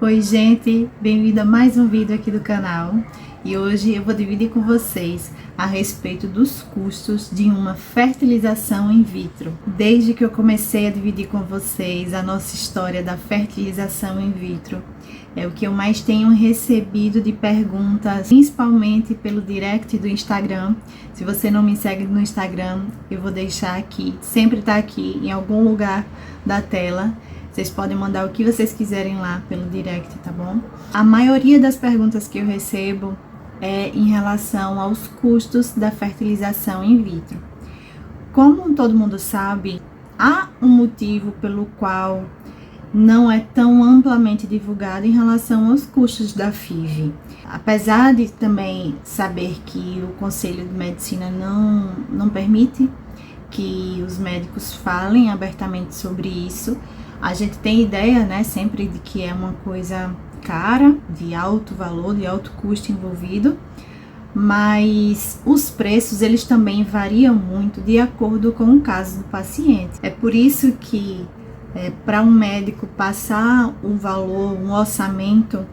Oi gente, bem-vindo a mais um vídeo aqui do canal. E hoje eu vou dividir com vocês a respeito dos custos de uma fertilização in vitro. Desde que eu comecei a dividir com vocês a nossa história da fertilização in vitro, é o que eu mais tenho recebido de perguntas, principalmente pelo direct do Instagram. Se você não me segue no Instagram, eu vou deixar aqui, sempre tá aqui em algum lugar da tela. Vocês podem mandar o que vocês quiserem lá pelo direct, tá bom? A maioria das perguntas que eu recebo é em relação aos custos da fertilização in vitro. Como todo mundo sabe, há um motivo pelo qual não é tão amplamente divulgado em relação aos custos da FIV. Apesar de também saber que o Conselho de Medicina não permite que os médicos falem abertamente sobre isso, a gente tem ideia, né, sempre de que é uma coisa cara, de alto valor, de alto custo envolvido, mas os preços, eles também variam muito de acordo com o caso do paciente. É por isso que, para um médico passar um valor, um orçamento,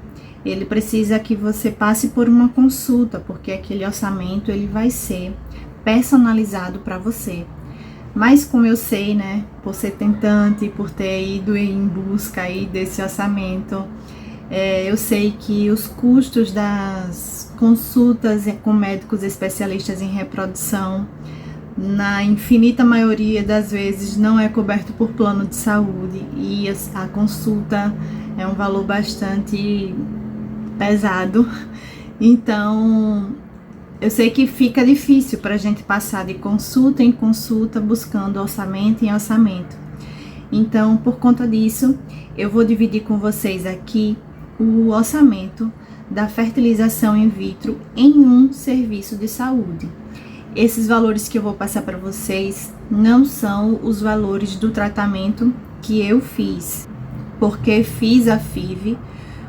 ele precisa que você passe por uma consulta, porque aquele orçamento, ele vai ser personalizado para você. Mas como eu sei, né, por ser tentante, por ter ido em busca aí desse orçamento, eu sei que os custos das consultas com médicos especialistas em reprodução, na infinita maioria das vezes, não é coberto por plano de saúde, e a consulta é um valor bastante pesado. Então, eu sei que fica difícil para a gente passar de consulta em consulta, buscando orçamento em orçamento. Então, por conta disso, eu vou dividir com vocês aqui o orçamento da fertilização in vitro em um serviço de saúde. Esses valores que eu vou passar para vocês não são os valores do tratamento que eu fiz, porque fiz a FIV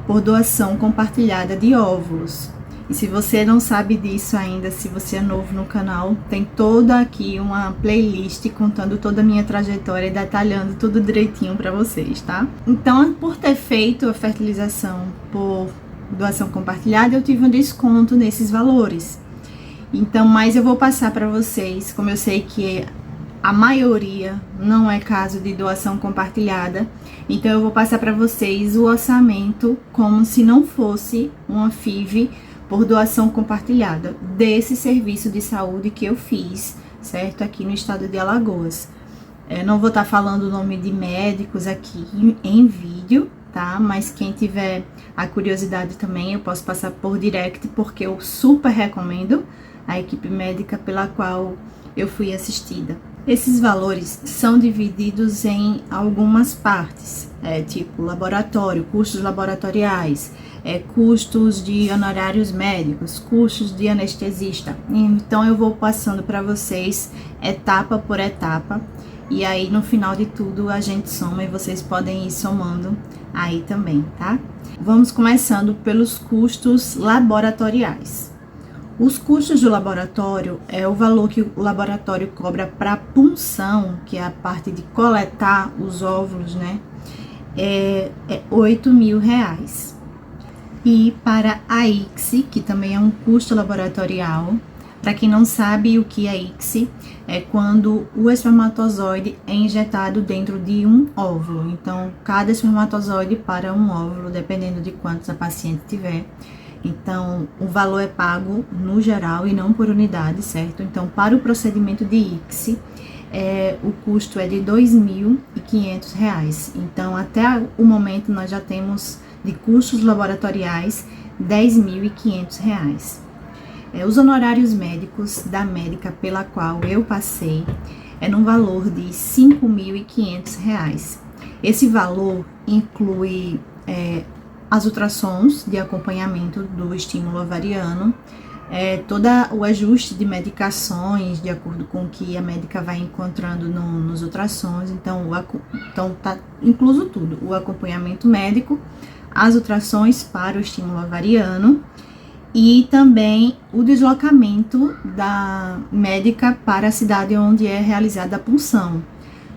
por doação compartilhada de óvulos. E se você não sabe disso ainda, se você é novo no canal, tem toda aqui uma playlist contando toda a minha trajetória e detalhando tudo direitinho para vocês, tá? Então, por ter feito a fertilização por doação compartilhada, eu tive um desconto nesses valores. Então, mas eu vou passar para vocês, como eu sei que a maioria não é caso de doação compartilhada, então eu vou passar para vocês o orçamento como se não fosse uma FIV por doação compartilhada desse serviço de saúde que eu fiz, certo? Aqui no estado de Alagoas. Não vou estar falando o nome de médicos aqui em vídeo, tá? Mas quem tiver a curiosidade também, eu posso passar por direct, porque eu super recomendo a equipe médica pela qual eu fui assistida. Esses valores são divididos em algumas partes, tipo laboratório, custos laboratoriais, custos de honorários médicos, custos de anestesista. Então eu vou passando para vocês etapa por etapa, e aí no final de tudo a gente soma e vocês podem ir somando aí também, tá? Vamos começando pelos custos laboratoriais. Os custos do laboratório é o valor que o laboratório cobra para punção, que é a parte de coletar os óvulos, né? É R$8.000. E para a ICSI, que também é um custo laboratorial, para quem não sabe o que é ICSI, é quando o espermatozoide é injetado dentro de um óvulo. Então, cada espermatozoide para um óvulo, dependendo de quantos a paciente tiver. Então, o valor é pago no geral e não por unidade, certo? Então, para o procedimento de ICSI, o custo é de R$2.500. Então, até o momento, nós já temos de custos laboratoriais R$10.500. Os honorários médicos da médica pela qual eu passei é no valor de R$5.500. Esse valor inclui as ultrassons de acompanhamento do estímulo ovariano, todo o ajuste de medicações de acordo com o que a médica vai encontrando nos ultrassons. Então tá incluso tudo: o acompanhamento médico, as ultrassons para o estímulo ovariano e também o deslocamento da médica para a cidade onde é realizada a punção.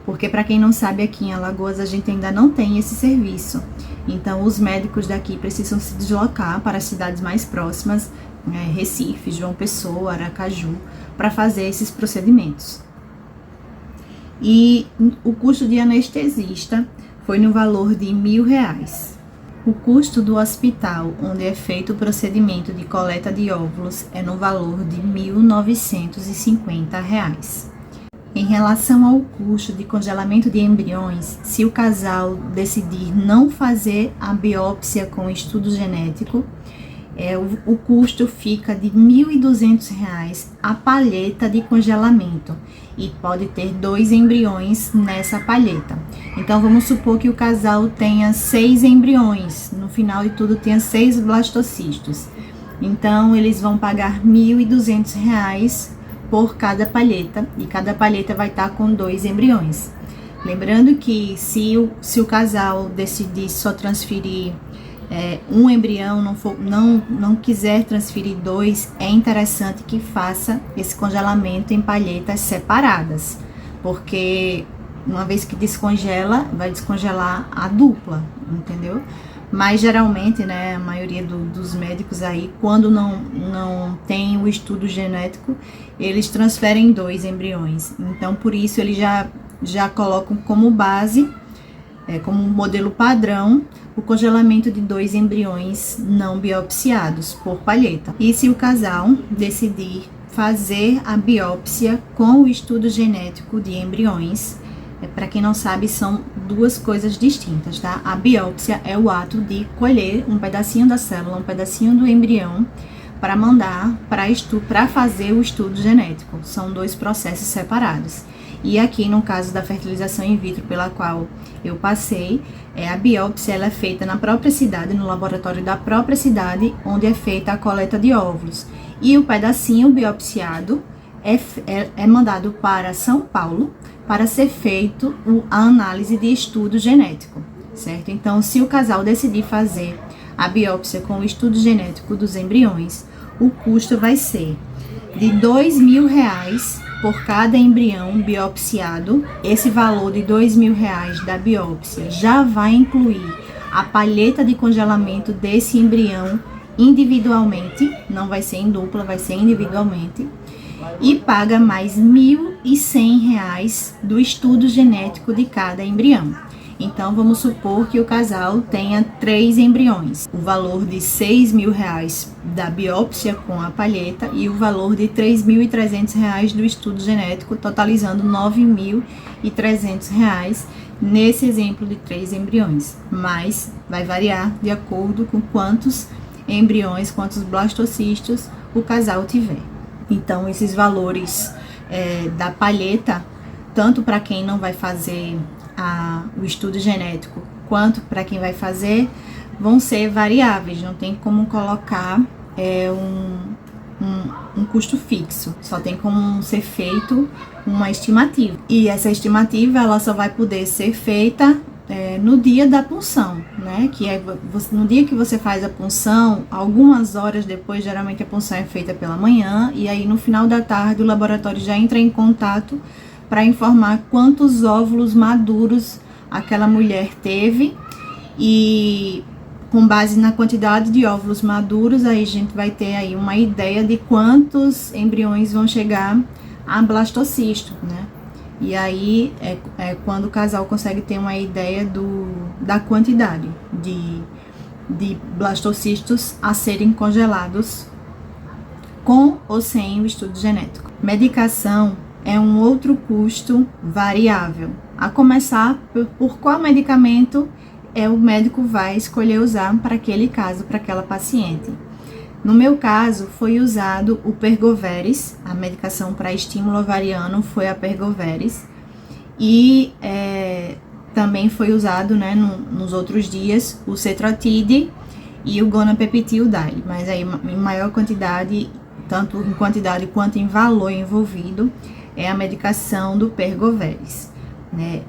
Porque, para quem não sabe, aqui em Alagoas a gente ainda não tem esse serviço. Então, os médicos daqui precisam se deslocar para as cidades mais próximas, Recife, João Pessoa, Aracaju, para fazer esses procedimentos. E o custo de anestesista foi no valor de R$1.000. O custo do hospital onde é feito o procedimento de coleta de óvulos é no valor de R$1.950. Em relação ao custo de congelamento de embriões, se o casal decidir não fazer a biópsia com estudo genético, o custo fica de R$1.200 a palheta de congelamento, e pode ter 2 embriões nessa palheta. Então, vamos supor que o casal tenha 6 embriões, no final de tudo tenha 6 blastocistos. Então, eles vão pagar R$1.200 por cada palheta, e cada palheta vai estar com 2 embriões. Lembrando que se o casal decidir só transferir um embrião, não quiser transferir 2, é interessante que faça esse congelamento em palhetas separadas, porque uma vez que descongela, vai descongelar a dupla, entendeu? Mas geralmente, né, a maioria dos médicos aí, quando não tem o estudo genético, eles transferem 2 embriões. Então, por isso, eles já colocam como base, como modelo padrão, o congelamento de 2 embriões não biopsiados por palheta. E se o casal decidir fazer a biópsia com o estudo genético de embriões, para quem não sabe, são 2 coisas distintas, tá? A biópsia é o ato de colher um pedacinho da célula, um pedacinho do embrião, para mandar para fazer o estudo genético. São 2 processos separados. E aqui, no caso da fertilização in vitro, pela qual eu passei, a biópsia ela é feita na própria cidade, no laboratório da própria cidade, onde é feita a coleta de óvulos. E o pedacinho biopsiado é mandado para São Paulo para ser feito a análise de estudo genético, certo? Então, se o casal decidir fazer a biópsia com o estudo genético dos embriões, o custo vai ser de R$2.000 por cada embrião biopsiado. Esse valor de R$2.000 da biópsia já vai incluir a palheta de congelamento desse embrião individualmente, não vai ser em dupla, vai ser individualmente, e paga mais R$1.100 do estudo genético de cada embrião. Então, vamos supor que o casal tenha 3 embriões. O valor de R$6.000 da biópsia com a palheta e o valor de R$3.300 do estudo genético, totalizando R$9.300 nesse exemplo de 3 embriões. Mas vai variar de acordo com quantos embriões, quantos blastocistos o casal tiver. Então, esses valores da palheta, tanto para quem não vai fazer o estudo genético, quanto para quem vai fazer, vão ser variáveis, não tem como colocar um custo fixo, só tem como ser feito uma estimativa. E essa estimativa, ela só vai poder ser feita no dia da punção, né? Que no dia que você faz a punção, algumas horas depois, geralmente a punção é feita pela manhã, e aí no final da tarde o laboratório já entra em contato para informar quantos óvulos maduros aquela mulher teve, e com base na quantidade de óvulos maduros, aí a gente vai ter aí uma ideia de quantos embriões vão chegar a blastocisto, né? E aí é quando o casal consegue ter uma ideia da quantidade de blastocistos a serem congelados com ou sem o estudo genético. Medicação é um outro custo variável. A começar por qual medicamento o médico vai escolher usar para aquele caso, para aquela paciente. No meu caso, foi usado o Pergoveris, a medicação para estímulo ovariano foi a Pergoveris, e também foi usado, né, nos outros dias, o Cetrotide e o Gonapeptide, mas aí em maior quantidade, tanto em quantidade quanto em valor envolvido, é a medicação do Pergoveris, né?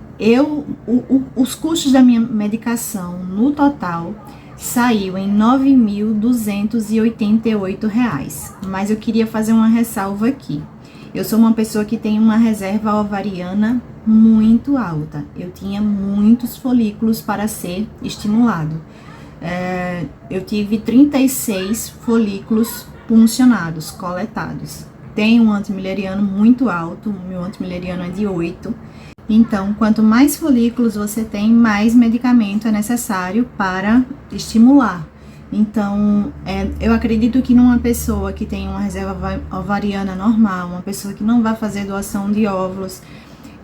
Os custos da minha medicação no total saiu em R$ 9.288, mas eu queria fazer uma ressalva aqui. Eu sou uma pessoa que tem uma reserva ovariana muito alta. Eu tinha muitos folículos para ser estimulado. Eu tive 36 folículos puncionados, coletados. Tenho um antimileriano muito alto, o meu antimileriano é de 8. Então, quanto mais folículos você tem, mais medicamento é necessário para estimular. Então, eu acredito que numa pessoa que tem uma reserva ovariana normal, uma pessoa que não vai fazer doação de óvulos,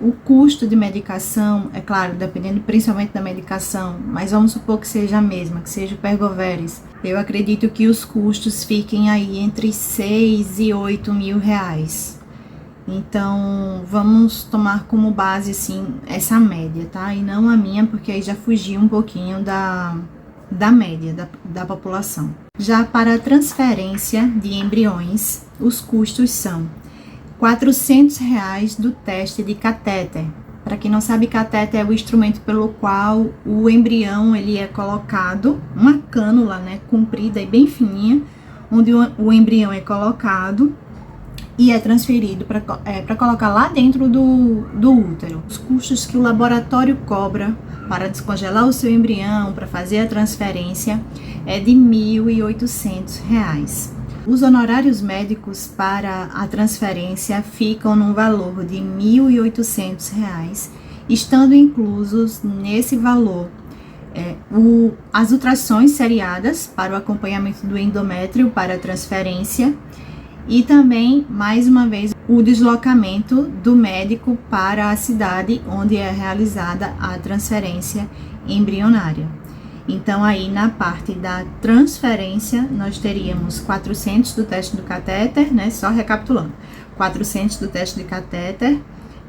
o custo de medicação, é claro, dependendo principalmente da medicação, mas vamos supor que seja a mesma, que seja o Pergoveris. Eu acredito que os custos fiquem aí entre 6 e 8 mil reais. Então, vamos tomar como base, assim, essa média, tá? E não a minha, porque aí já fugiu um pouquinho da média da população. Já para a transferência de embriões, os custos são R$400 do teste de catéter. Para quem não sabe, catéter é o instrumento pelo qual o embrião ele é colocado, uma cânula, né, comprida e bem fininha, onde o embrião é colocado e é transferido para colocar lá dentro do útero. Os custos que o laboratório cobra para descongelar o seu embrião, para fazer a transferência, é de R$1.800. Os honorários médicos para a transferência ficam no valor de R$1.800, estando inclusos nesse valor as ultrassons seriadas para o acompanhamento do endométrio para a transferência e também, mais uma vez, o deslocamento do médico para a cidade onde é realizada a transferência embrionária. Então, aí na parte da transferência, nós teríamos 400 do teste do catéter, né? Só recapitulando: 400 do teste de catéter,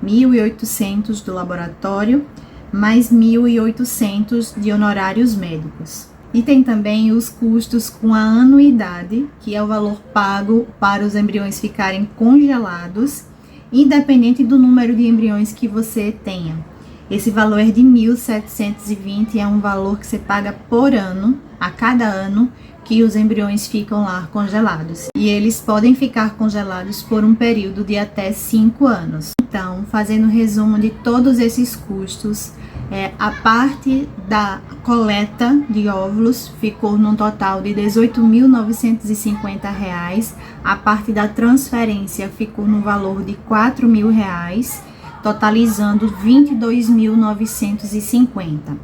1.800 do laboratório, mais 1.800 de honorários médicos. E tem também os custos com a anuidade, que é o valor pago para os embriões ficarem congelados, independente do número de embriões que você tenha. Esse valor é de R$1.720, é um valor que você paga por ano, a cada ano que os embriões ficam lá congelados. E eles podem ficar congelados por um período de até 5 anos. Então, fazendo um resumo de todos esses custos, a parte da coleta de óvulos ficou num total de R$18.950, a parte da transferência ficou no valor de R$4.000, totalizando R$22.950.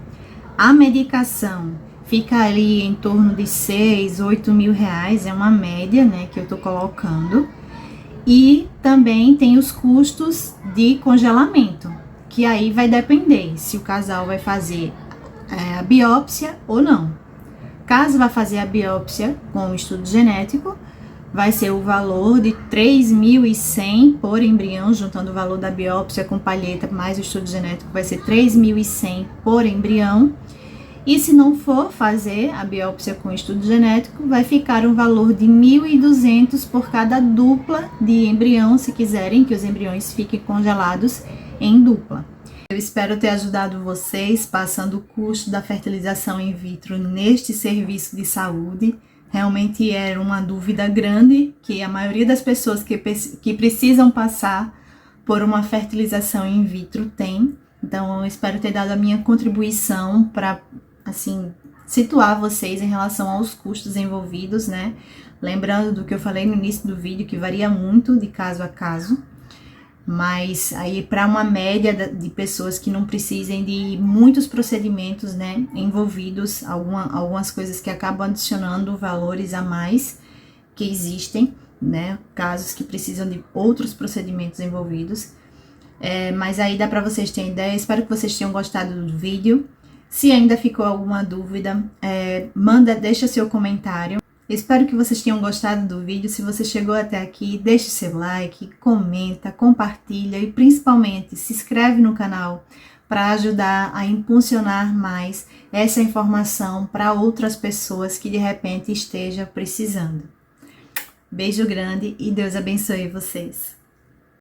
A medicação fica ali em torno de 6, 8 mil reais, é uma média, né, que eu tô colocando. E também tem os custos de congelamento, que aí vai depender se o casal vai fazer a biópsia ou não. Caso vá fazer a biópsia com o estudo genético, vai ser o valor de 3.100 por embrião, juntando o valor da biópsia com palheta mais o estudo genético, vai ser 3.100 por embrião. E se não for fazer a biópsia com estudo genético, vai ficar um valor de 1.200 por cada dupla de embrião, se quiserem que os embriões fiquem congelados em dupla. Eu espero ter ajudado vocês passando o custo da fertilização in vitro neste serviço de saúde. Realmente era uma dúvida grande que a maioria das pessoas que precisam passar por uma fertilização in vitro tem. Então, eu espero ter dado a minha contribuição para, assim, situar vocês em relação aos custos envolvidos, né? Lembrando do que eu falei no início do vídeo, que varia muito de caso a caso. Mas aí para uma média de pessoas que não precisem de muitos procedimentos, né, envolvidos, algumas coisas que acabam adicionando valores a mais que existem, né, casos que precisam de outros procedimentos envolvidos. Mas aí dá para vocês terem ideia. Espero que vocês tenham gostado do vídeo. Se ainda ficou alguma dúvida, deixa seu comentário. Espero que vocês tenham gostado do vídeo. Se você chegou até aqui, deixe seu like, comenta, compartilha e principalmente se inscreve no canal para ajudar a impulsionar mais essa informação para outras pessoas que de repente estejam precisando. Beijo grande e Deus abençoe vocês.